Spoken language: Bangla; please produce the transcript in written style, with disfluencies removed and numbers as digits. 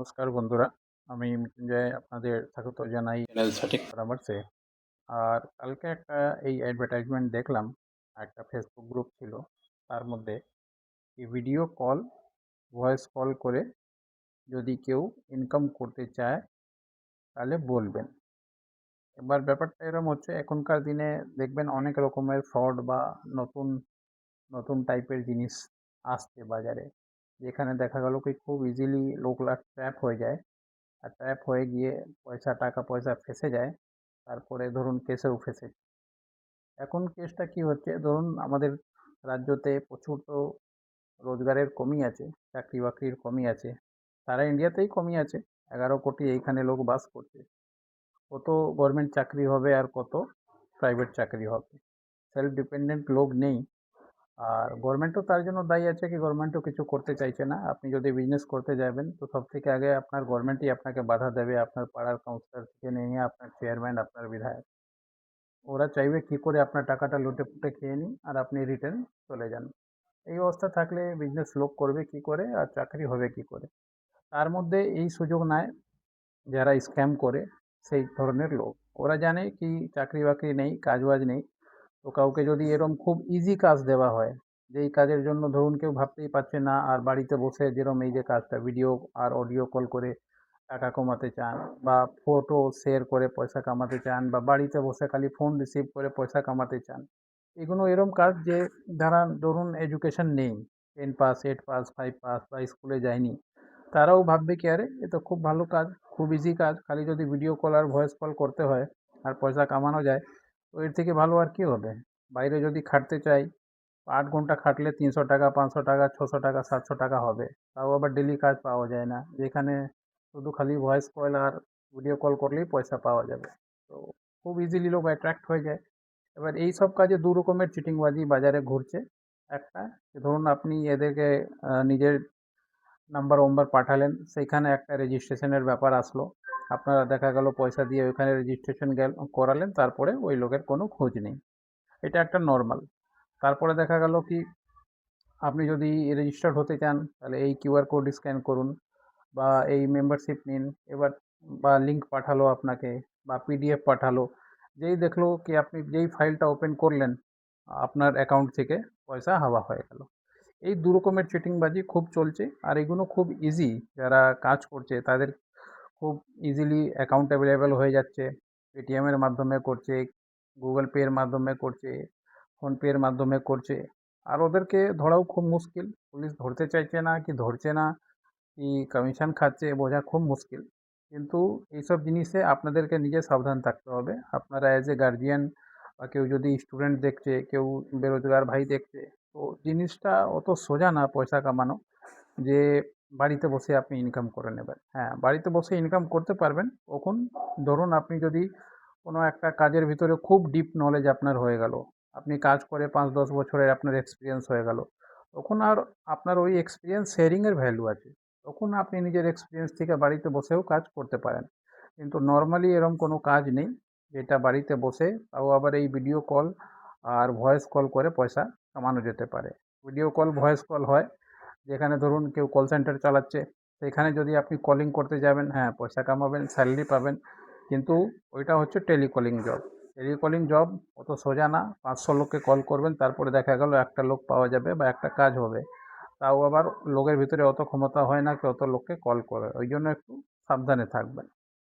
নমস্কার বন্ধুরা, আমি মৃত্যুঞ্জয় আপনাদের স্বাগত জানাই চ্যানেল সঠিক পরামর্শে। আর কালকে একটা এই অ্যাডভার্টাইজমেন্ট দেখলাম, একটা ফেসবুক গ্রুপ ছিল, তার মধ্যে এই ভিডিও কল, ভয়েস কল করে যদি কেউ ইনকাম করতে চায় তাহলে বলবেন। এবার ব্যাপারটা এরকম হচ্ছে, এখনকার দিনে দেখবেন অনেক রকমের ফ্রড বা নতুন নতুন টাইপের জিনিস আসছে বাজারে, যেখানে দেখা গেল কি খুব ইজিলি লোকরা ট্র্যাপ হয়ে যায়। আর ট্র্যাপ হয়ে গিয়ে টাকা পয়সা ফেঁসে যায়, তারপরে ধরুন কেসেও ফেঁসে। এখন কেসটা কি হচ্ছে, ধরুন আমাদের রাজ্যতে প্রচুর তো রোজগারের কমই আছে, চাকরি বাকরির কমই আছে, সারা ইন্ডিয়াতেই কমই আছে। 11 কোটি এইখানে লোক বাস করছে, কত গভর্নমেন্ট চাকরি হবে আর কত প্রাইভেট চাকরি হবে? সেলফ ডিপেন্ডেন্ট লোক নেই। আর গভর্নমেন্টও তার জন্য দায়ী আছে, কি গভর্নমেন্টও কিছু করতে চাইছে না। আপনি যদি বিজনেস করতে যাবেন তো সব থেকে আগে আপনার গভর্নমেন্টই আপনাকে বাধা দেবে, আপনার পাড়ার কাউন্সিলর থেকে নিয়ে আপনার চেয়ারম্যান, আপনার বিধায়ক। ওরা চাইবে কি করে আপনার টাকাটা লুটে পুটে খেয়ে নিন আর আপনি রিটার্ন চলে যান। এই অবস্থা থাকলে বিজনেস লোক করবে কি করে আর চাকরি হবে কি করে? তার মধ্যে এই সুযোগ নেয় যারা স্ক্যাম করে, সেই ধরনের লোক। ওরা জানে কি চাকরি বাকরি নেই, কাজ বাজ নেই, তো কাউকে যদি এরকম খুব ইজি কাজ দেওয়া হয়, যেই কাজের জন্য ধরুন কেউ ভাবতেই পারছে না, আর বাড়িতে বসে যেরকম এই যে কাজটা ভিডিও আর অডিও কল করে টাকা কমাতে চান, বা ফটো শেয়ার করে পয়সা কামাতে চান, বা বাড়িতে বসে খালি ফোন রিসিভ করে পয়সা কামাতে চান, এগুলো এরকম কাজ যে যারা ধরুন এডুকেশন নেই, 10 পাস, 8 পাস, 5 পাস বা স্কুলে যায়নি, তারাও ভাববে কি আরে এ তো খুব ভালো কাজ, খুব ইজি কাজ, খালি যদি ভিডিও কল আর ভয়েস কল করতে হয় আর পয়সা কামানো যায়, তো এর থেকে ভালো আর কি হবে? বাইরে যদি খাটতে চাই, 8 ঘন্টা খাটলে 300 টাকা, 500 টাকা, 600 টাকা, 700 টাকা হবে, তাও আবার ডেলি কাজ পাওয়া যায় না, যেখানে শুধু খালি ভয়েস কল আর ভিডিও কল করলেই পয়সা পাওয়া যাবে। তো খুব ইজিলি লোক অ্যাট্রাক্ট হয়ে যায়। এবার এই সব কাজে দু রকমের চিটিংবাজি বাজারে ঘুরছে। একটা, যে ধরুন আপনি এদেরকে নিজের নাম্বার ওম্বার পাঠালেন, সেইখানে একটা রেজিস্ট্রেশনের ব্যাপার আসলো, আপনারা দেখা গেল পয়সা দিয়ে ওইখানে রেজিস্ট্রেশন করালেন, তারপরে ওই লোকের কোনো খোঁজ নেই। এটা একটা নর্মাল। তারপরে দেখা গেল কি, আপনি যদি রেজিস্টার্ড হতে চান তাহলে এই কিউআর কোড স্ক্যান করুন, বা এই মেম্বারশিপ নিন। এবার বা লিঙ্ক পাঠালো আপনাকে, বা পিডিএফ পাঠালো, যেই দেখলো কি আপনি যেই ফাইলটা ওপেন করলেন, আপনার অ্যাকাউন্ট থেকে পয়সা হাওয়া হয়ে গেল। এই দু রকমের চিটিংবাজি খুব চলছে, আর এগুলো খুব ইজি, যারা কাজ করছে তাদের খুব ইজিলি অ্যাকাউন্ট অ্যাভেলেবেল হয়ে যাচ্ছে। পেটিএমের মাধ্যমে করছে, গুগল পের মাধ্যমে করছে, ফোনপের মাধ্যমে করছে। আর ওদেরকে ধরাও খুব মুশকিল, পুলিশ ধরতে চাইছে না কি ধরছে না, কি কমিশন খাচ্ছে বোঝা খুব মুশকিল। কিন্তু এইসব জিনিসে আপনাদেরকে নিজে সাবধান থাকতে হবে। আপনারা অ্যাজ এ গার্জিয়ান, বা কেউ যদি স্টুডেন্ট দেখছে, কেউ বেরোজগার ভাই দেখছে, তো জিনিসটা অত সোজা না পয়সা কামানো, যে বাড়িতে বসে আপনি ইনকাম করে নেবেন। হ্যাঁ, বাড়িতে বসে ইনকাম করতে পারবেন কখন? ধরুন আপনি যদি কোনো একটা কাজের ভিতরে খুব ডিপ নলেজ আপনার হয়ে গেল, আপনি কাজ করে 5-10 বছরের আপনার এক্সপিরিয়েন্স হয়ে গেল, তখন আর আপনার ওই এক্সপিরিয়েন্স শেয়ারিংয়ের ভ্যালু আছে। তখন আপনি নিজের এক্সপিরিয়েন্স থেকে বাড়িতে বসেও কাজ করতে পারেন। কিন্তু নর্মালি এরকম কোনো কাজ নেই যেটা বাড়িতে বসে, তাও আবার এই ভিডিও কল আর ভয়েস কল করে পয়সা কামানো যেতে পারে। ভিডিও কল ভয়েস কল হয় যেখানে ধরুন কেউ কল সেন্টার চালাচ্ছে, সেখানে যদি আপনি কলিং করতে যাবেন, হ্যাঁ পয়সা কামাবেন, স্যালারি পাবেন, কিন্তু ওইটা হচ্ছে টেলিকলিং জব। টেলিকলিং জব অত সোজা না, 500 লোককে কল করবেন, তারপরে দেখা গেল একটা লোক পাওয়া যাবে বা একটা কাজ হবে, তাও আবার লোকের ভিতরে অত ক্ষমতা হয় না কি অত লোককে কল করে। ওই জন্য একটু সাবধানে থাকবেন।